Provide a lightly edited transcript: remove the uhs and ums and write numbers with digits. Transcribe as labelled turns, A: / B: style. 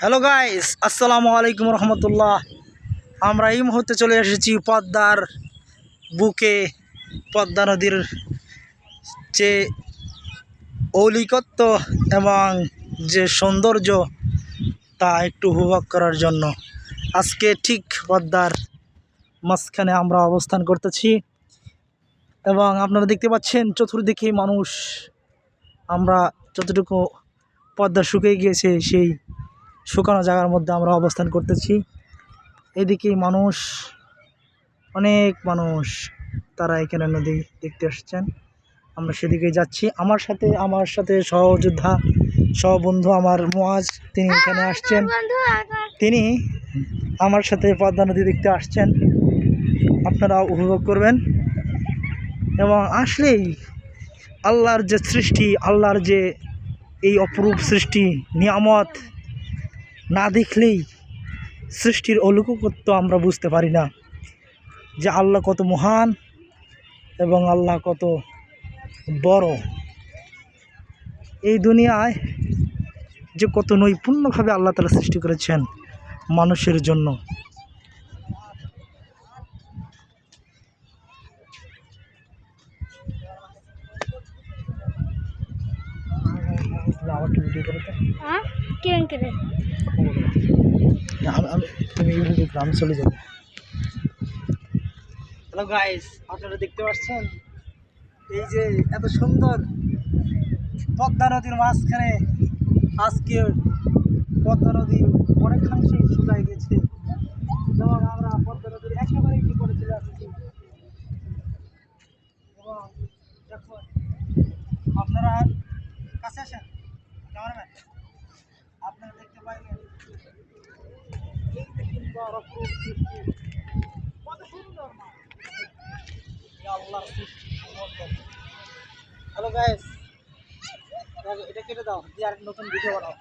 A: Hello guys, আসসালামু আলাইকুম রহমতুল্লাহ। আমরা এই মুহূর্তে চলে এসেছি পদ্মার বুকে। পদ্মা নদীর যে ঔলিকত্ব এবং যে সৌন্দর্য তা একটু উপভোগ করার জন্য আজকে ঠিক পদ্মার মাঝখানে আমরা অবস্থান করতেছি এবং আপনারা দেখতে পাচ্ছেন চতুর্দিকে মানুষ। আমরা যতটুকু পদ্মা শুকিয়ে গিয়েছে সেই শুকানো জায়গার মধ্যে আমরা অবস্থান করতেছি। এদিকে মানুষ, অনেক মানুষ, তারা এখানে নদী দেখতে আসছেন। আমরা সেদিকে যাচ্ছি। আমার সাথে সহযোদ্ধা সহবন্ধু আমার মুয়াজ, তিনি এখানে আসছেন। তিনি আমার সাথে পদ্মা নদী দেখতে আসছেন। আপনারা উপভোগ করবেন এবং আসলেই আল্লাহর যে সৃষ্টি, আল্লাহর যে এই অপরূপ সৃষ্টি নিয়ামত না দেখলেই সৃষ্টির অলৌকিকত্ব আমরা বুঝতে পারি না যে আল্লাহ কত মহান এবং আল্লাহ কত বড়। এই দুনিয়ায় যে কত নৈপুণ্যভাবে আল্লাহ তাআলা সৃষ্টি করেছেন মানুষের জন্য। আমি চলে যাব। হ্যালো গাইস, আপনারা দেখতে পাচ্ছেন এই যে এত সুন্দর পদ্মা নদীর মাঝখানে আজকে পদ্মা নদী অনেকাংশে শুকায় গেছে এবং আমরা পদ্মা নদীর একেবারে বিপরীতে চলে আসছি। এবং দেখুন, আপনারা কাছে আসেন ক্যামেরাম্যান, আপনারা দেখতে পাইবেন এই যে সুন্দর অপরূপ সৃষ্টি, কত সুন্দর মাছ, আল্লাহর সৃষ্টি। হ্যালো গাইস, এটা কেটে দাও দিয়ে আর নতুন ভিডিও বানাও।